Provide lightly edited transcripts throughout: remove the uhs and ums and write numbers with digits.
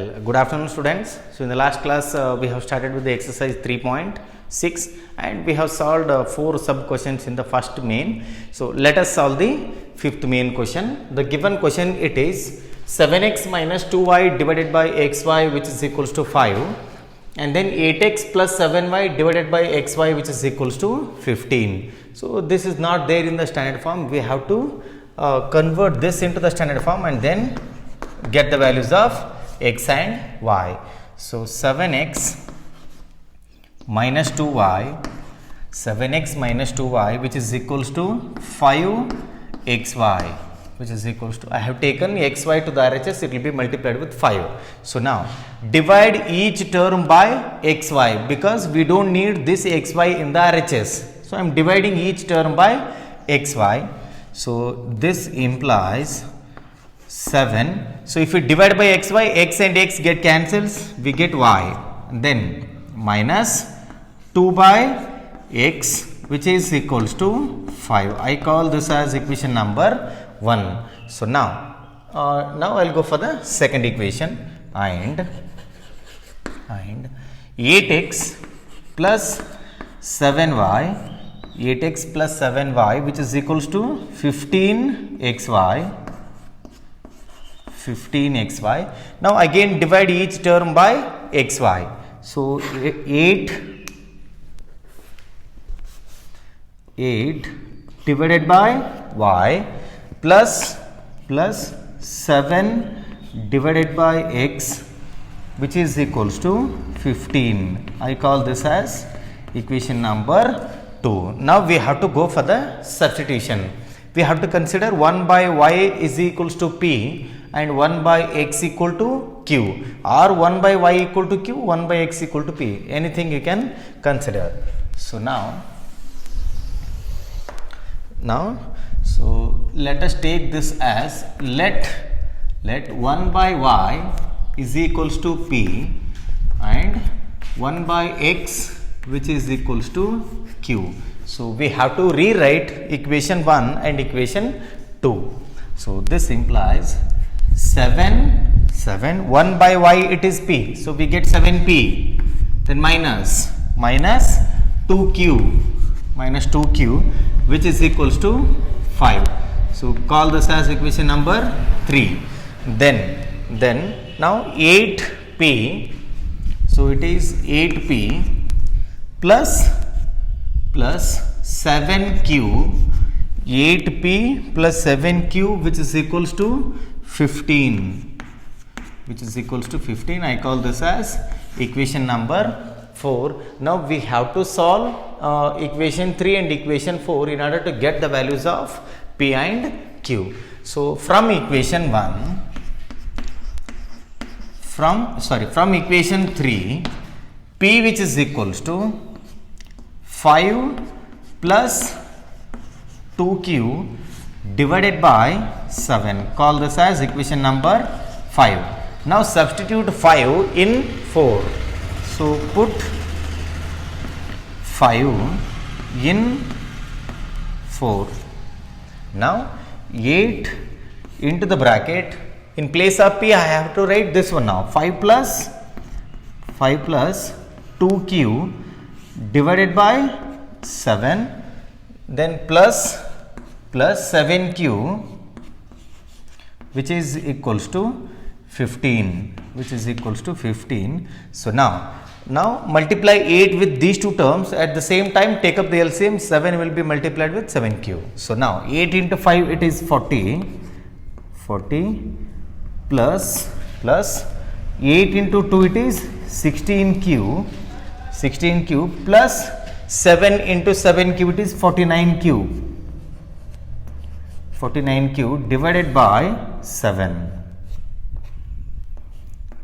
Good afternoon, students. So in the last class we have started with the exercise 3.6 and we have solved 4 sub questions in the first main. So let us solve the fifth main question. The given question, it is 7x minus 2y divided by xy, which is equals to 5, and then 8x plus 7y divided by xy, which is equals to 15. So this is not there in the standard form. We have to convert this into the standard form and then get the values of x and y. So 7x minus 2y, 7x minus 2y, which is equals to 5xy, which is equals to, I have taken xy to the RHS, it will be multiplied with 5. So now divide each term by xy, because we don't need this xy in the RHS. So I am dividing each term by xy. So this implies 7. So if we divide by xy, x and x get cancels, we get y, and then minus 2 by x, which is equals to 5. I call this as equation number 1. So now I will go for the second equation, and 8x plus 7y, 8x plus 7y, which is equals to 15xy. Now again divide each term by xy. So 8 divided by y plus 7 divided by x, which is equals to 15. I call this as equation number 2. Now we have to go for the substitution. We have to consider 1 by y is equals to p and 1 by x equal to q, or 1 by y equal to q, 1 by x equal to p, anything you can consider. So now so let us take this as let 1 by y is equals to p and 1 by x, which is equals to q. So we have to rewrite equation 1 and equation 2. So this implies 7 1 by y, it is p, so we get 7p, then minus 2q, which is equals to 5. So call this as equation number 3. Then now 8p, so it is 8p plus 7q, 8p plus 7q, which is equals to 15, I call this as equation number 4. Now we have to solve equation 3 and equation 4 in order to get the values of p and q. So from equation 1, from equation 3, p, which is equals to 5 plus 2q divided by 7, call this as equation number 5. Now substitute 5 in 4. So put 5 in 4. Now 8 into the bracket. In place of p, I have to write this one now. 5 plus 2q divided by 7, then plus 7q, which is equals to 15, So now multiply 8 with these two terms. At the same time, take up the LCM. 7 will be multiplied with 7q. So now 8 into 5, it is 40 plus 8 into 2, it is 16q plus 7 into 7q, it is 49q divided by 7,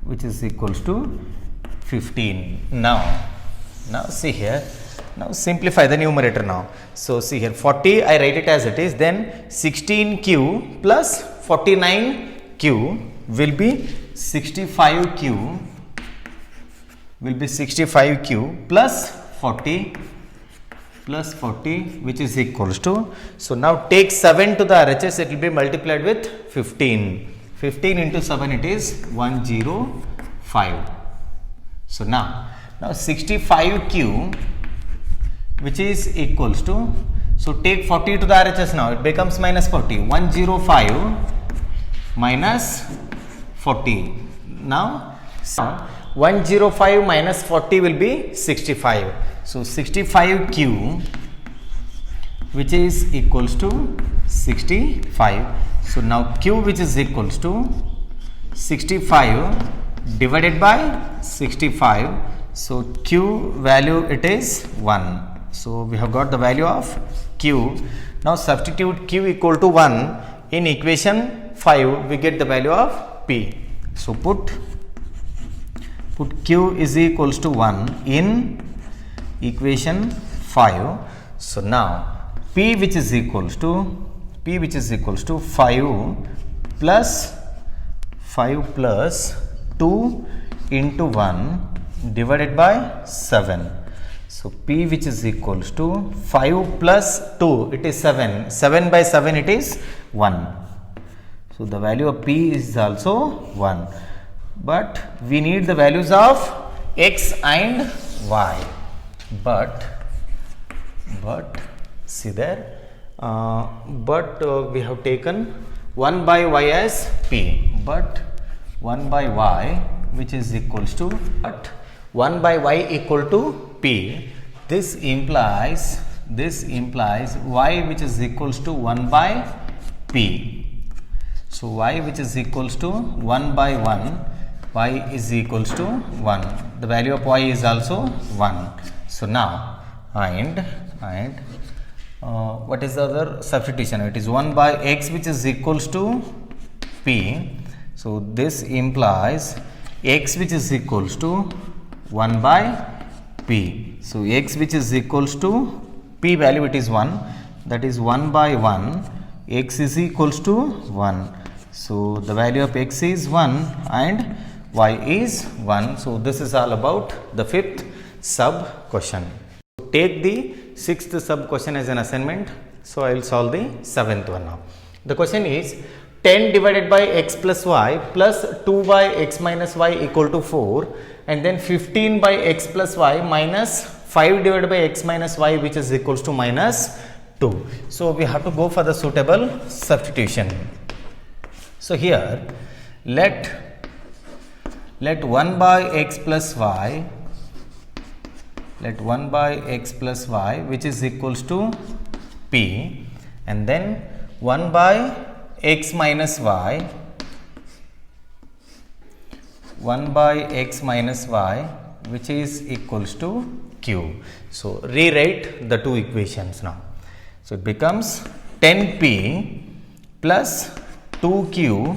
which is equals to 15. Now see here, now simplify the numerator now. So see here, 40 I write it as it is, then 16q plus 49q will be 65q plus 40, which is equals to, so now take 7 to the RHS, it will be multiplied with 15. 15 into 7, it is 103. 5. So now 65q, which is equals to, so take 40 to the RHS now, it becomes minus 40. 105 minus 40. Now 105 minus 40 will be 65. So 65q, which is equals to 65. So now q, which is equals to 65 divided by 65. So q value, it is 1. So we have got the value of q. Now substitute q equal to 1 in equation 5, we get the value of p. So put q is equals to 1 in equation 5. So now p, which is equals to 5 plus 2 into 1 divided by 7. So p, which is equals to 5 plus 2, it is 7. 7 by 7, it is 1. So the value of p is also 1. But we need the values of x and y. But see there, we have taken 1 by y as p, but 1 by y, which is equals to, but 1 by y equal to p. This implies y, which is equals to 1 by p. So y, which is equals to 1 by 1, y is equals to 1. The value of y is also 1. So now and what is the other substitution? It is 1 by x, which is equals to p. So this implies x, which is equals to 1 by p. So x, which is equals to p value, it is 1. That is 1 by 1. X is equals to 1. So the value of x is 1 and y is 1. So this is all about the fifth sub question. Take the sixth sub question as an assignment. So I will solve the seventh one now. The question is 10 divided by x plus y plus 2 by x minus y equal to 4, and then 15 by x plus y minus 5 divided by x minus y, which is equals to minus 2. So we have to go for the suitable substitution. So here let 1 by x plus y, which is equals to p, and then 1 by x minus y, which is equals to q. So rewrite the two equations now. So it becomes 10p plus 2q,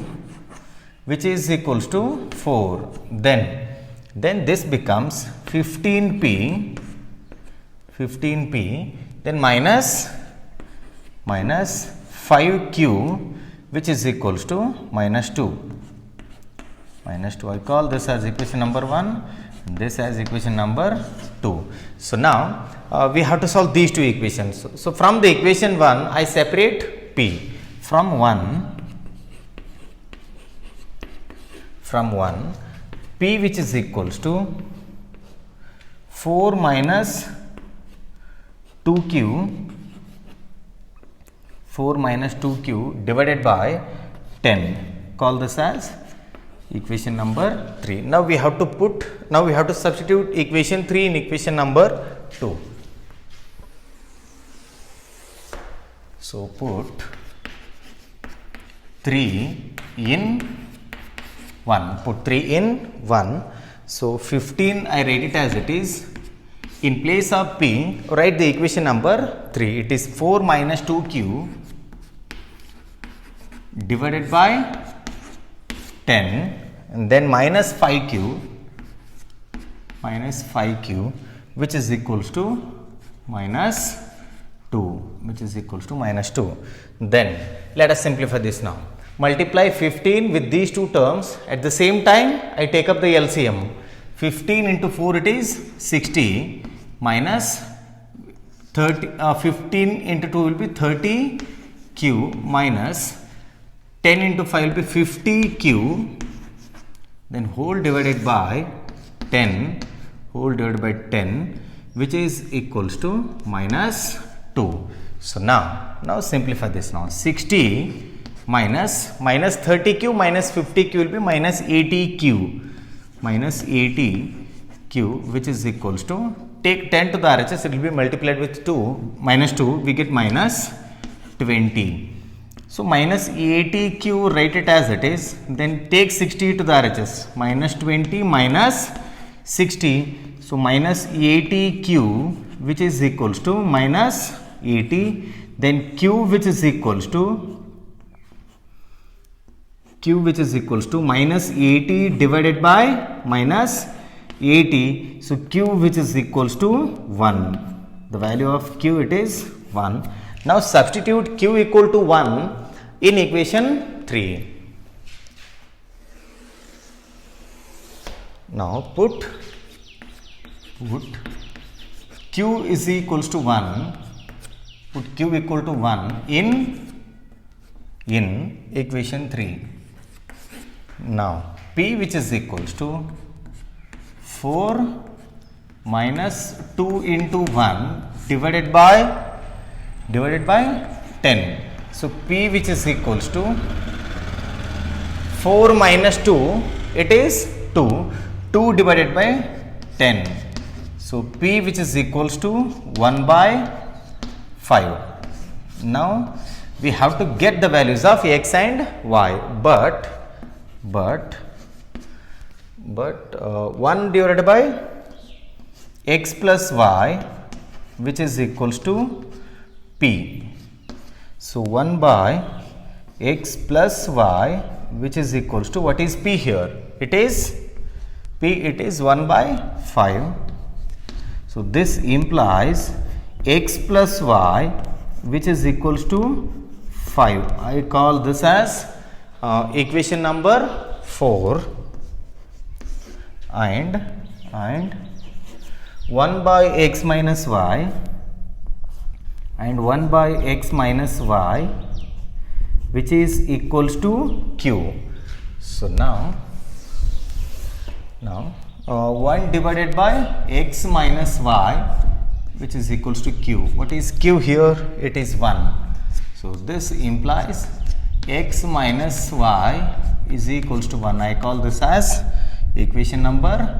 which is equals to 4. Then this becomes 15p, then minus 5q, which is equals to minus 2. I call this as equation number 1, this as equation number 2. So now we have to solve these two equations. So from the equation 1, I separate p from 1, p, which is equals to 4 minus 2q, divided by 10. Call this as equation number 3. Now we have to substitute equation 3 in equation number 2. So put 3 in 1. So 15, I write it as it is. In place of p, write the equation number 3. It is 4 minus 2q divided by 10, and then minus 5q, which is equals to minus 2. Then let us simplify this now. Multiply 15 with these two terms. At the same time, I take up the LCM. 15 into 4, it is 60, minus 15 into 2 will be 30q, minus 10 into 5 will be 50q, then whole divided by 10, whole divided by 10, which is equals to minus 2. So now simplify this now. 60 minus 30q minus 50q will be minus 80q. Minus 80q, which is equals to, take 10 to the RHS, it will be multiplied with 2, minus 2, we get minus 20. So minus 80q, write it as it is, then take 60 to the RHS, minus 20 minus 60, so minus 80q, which is equals to minus 80, then q, which is equals to minus 80 divided by minus 80, so q, which is equals to 1. The value of q, it is 1. Now substitute q equal to 1 in equation 3. Now put q is equals to 1, put q equal to 1 in equation 3. Now p, which is equals to 4 minus 2 into 1 divided by 10. So p, which is equals to 4 minus 2, it is 2, 2 divided by 10. So p, which is equals to 1 by 5. Now we have to get the values of x and y, but 1 divided by x plus y, which is equals to p. So 1 by x plus y, which is equals to, what is p here? It is p, it is 1 by 5. So this implies x plus y, which is equals to 5. I call this as equation number 4, and 1 by x minus y and 1 by x minus y, which is equals to q. So now 1 divided by x minus y, which is equals to q. What is q here? It is 1. So this implies x minus y is equals to 1. I call this as equation number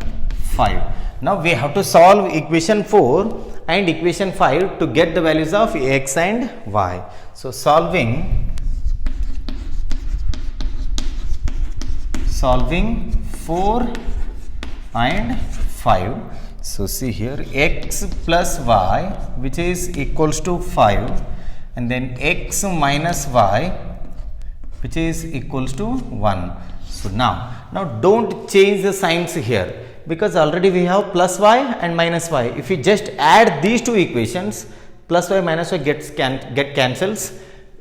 5. Now we have to solve equation 4 and equation 5 to get the values of x and y. So solving 4 and 5. So see here, x plus y, which is equals to 5, and then x minus y, which is equals to 1. So now don't change the signs here, because already we have plus y and minus y. If you just add these two equations, plus y minus y get cancels,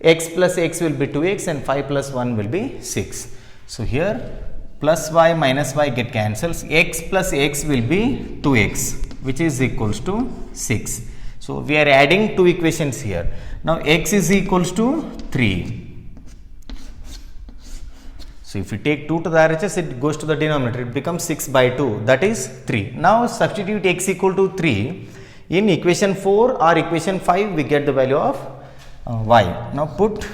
x plus x will be 2x and 5 plus 1 will be 6. So here plus y minus y get cancels, x plus x will be 2x, which is equals to 6. So we are adding two equations here. Now x is equals to 3. So if you take 2 to the RHS, it goes to the denominator, it becomes 6 by 2, that is 3. Now substitute x equal to 3 in equation 4 or equation 5, we get the value of y. Now put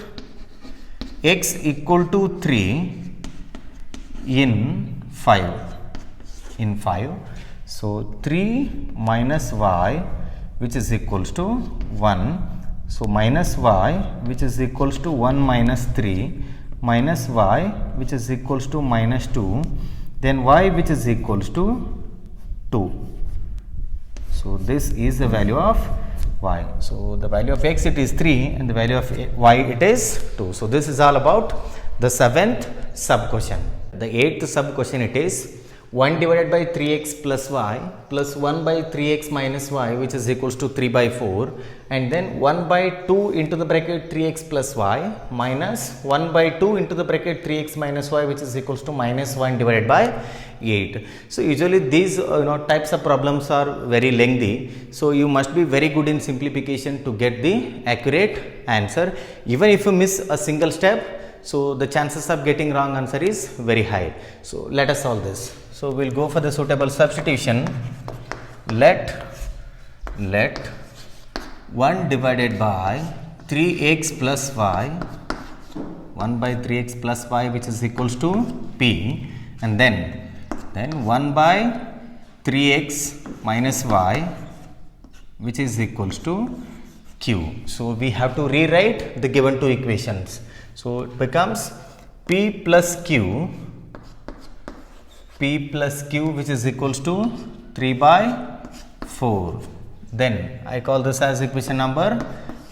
x equal to 3 in 5. So 3 minus y, which is equals to 1. So minus y, which is equals to 1 minus 3, minus y, which is equals to minus 2, then y, which is equals to 2. So this is the value of y. So the value of x, it is 3, and the value of y, it is 2. So this is all about the 7th sub question. The 8th sub question, it is 1 divided by 3x plus y plus 1 by 3x minus y, which is equals to 3 by 4, and then 1 by 2 into the bracket 3x plus y minus 1 by 2 into the bracket 3x minus y, which is equals to minus 1 divided by 8. So usually these types of problems are very lengthy, so you must be very good in simplification to get the accurate answer. Even if you miss a single step, so the chances of getting wrong answer is very high. So let us solve this. So we'll go for the suitable substitution. Let 1 divided by 3x plus y, 1 by 3x plus y, which is equals to p, and then 1 by 3x minus y, which is equals to q. So we have to rewrite the given two equations. So it becomes p plus q, which is equals to 3 by 4. Then I call this as equation number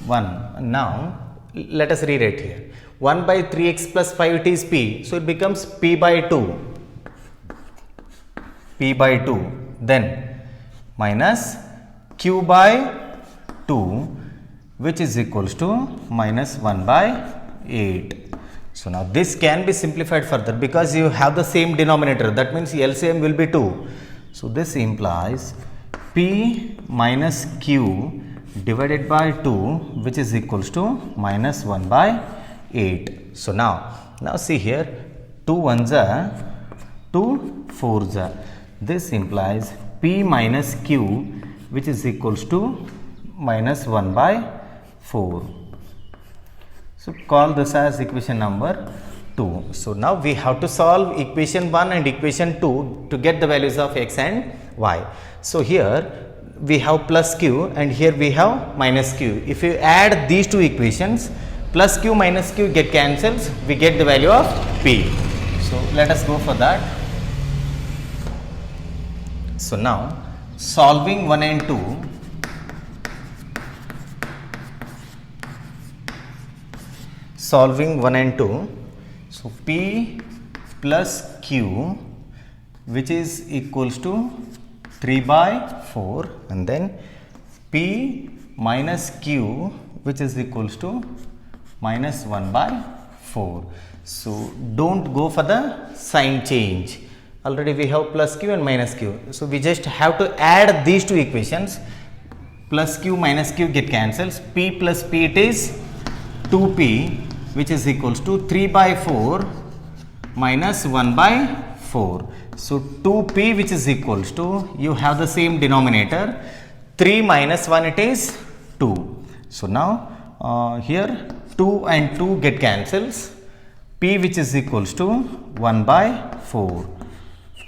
1. Now let us rewrite here. 1 by 3x plus 5, it is p, so it becomes p by 2, then minus q by 2, which is equals to minus 1 by 8. So now this can be simplified further because you have the same denominator, that means LCM will be 2. So this implies p minus q divided by 2, which is equals to minus 1 by 8. So now see here, 2 1s are 2 4s are. This implies p minus q, which is equals to minus 1 by 4. So call this as equation number 2. So now we have to solve equation 1 and equation 2 to get the values of x and y. So here we have plus q and here we have minus q. If you add these two equations, plus q minus q get cancels, we get the value of p. So let us go for that. So now solving 1 and 2, so p plus q, which is equals to 3 by 4, and then p minus q, which is equals to minus 1 by 4. So don't go for the sign change. Already we have plus q and minus q. So we just have to add these two equations. Plus q minus q get cancels. P plus p, it is 2p, which is equals to 3 by 4 minus 1 by 4. So 2p, which is equals to, you have the same denominator, 3 minus 1, it is 2. So now here 2 and 2 get cancels, p, which is equals to 1 by 4.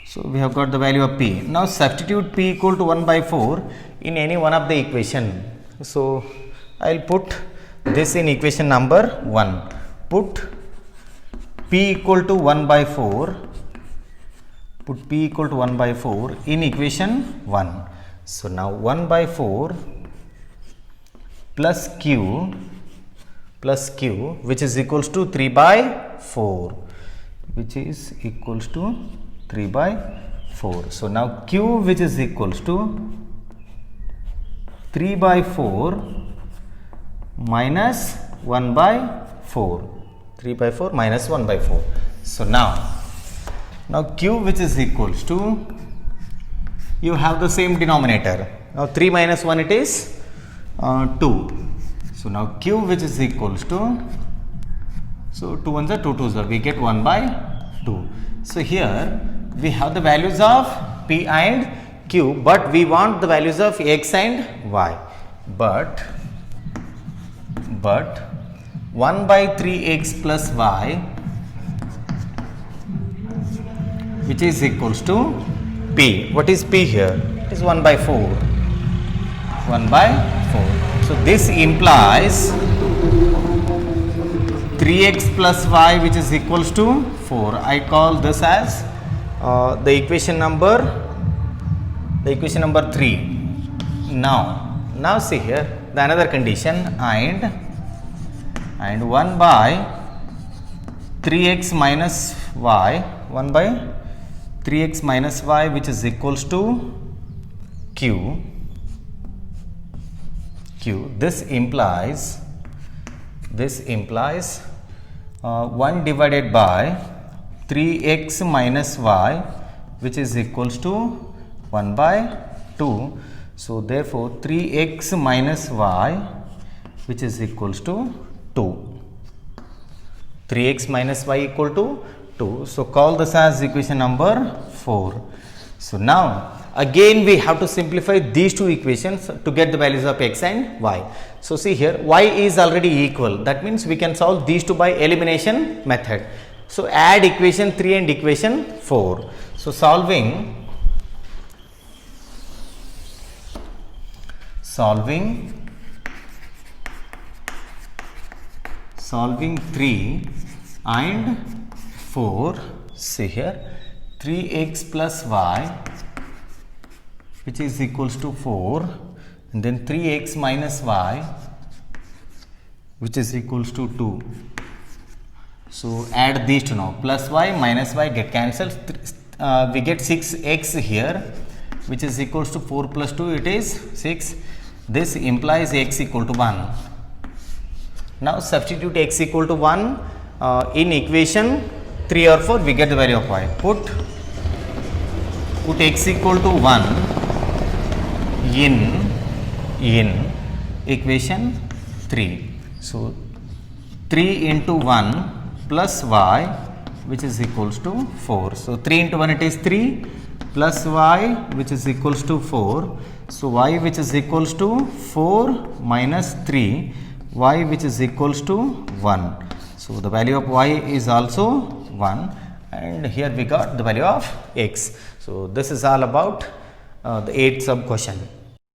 So we have got the value of p. Now substitute p equal to 1 by 4 in any one of the equation. So I will put this in equation number 1. Put p equal to 1 by 4. Put p equal to 1 by 4 in equation 1. So now 1 by 4 plus q, which is equals to 3 by 4, which is equals to 3 by 4. So now q, which is equals to 3 by 4 minus 1 by 4. 3 by 4 minus 1 by 4. So now q, which is equals to, you have the same denominator. Now 3 minus 1, it is 2. So now q, which is equals to, so 2 ones are 2 2s are, we get 1 by 2. So here we have the values of p and q, but we want the values of x and y. But 1 by 3x plus y, which is equals to p. What is p here? It is 1 by 4. 1 by 4. So this implies 3x plus y, which is equals to 4. I call this as the equation number 3. Now see here the another condition, and 1 by 3x minus y, 1 by 3x minus y, which is equals to q. This implies 1 divided by 3x minus y, which is equals to 1 by 2. So therefore 3x minus y, which is equals to 2. 3x minus y equal to 2. So, call this as equation number 4. So, now again we have to simplify these two equations to get the values of x and y. So, see here y is already equal, that means we can solve these two by elimination method. So, add equation 3 and equation 4. So, solving 3 and 4, see here 3x plus y which is equals to 4 and then 3x minus y which is equals to 2. So, add these two now, plus y minus y get cancelled, we get 6x here which is equals to 4 plus 2, it is 6. This implies x equal to 1. Now, substitute x equal to 1 in equation 3 or 4, we get the value of y. Put x equal to 1 in equation 3. So, 3 into 1 plus y which is equals to 4. So, 3 into 1 it is 3 plus y which is equals to 4. So, y which is equals to 4 minus 3, y which is equals to 1. So, the value of y is also 1 and here we got the value of x. So, this is all about the 8th sub question.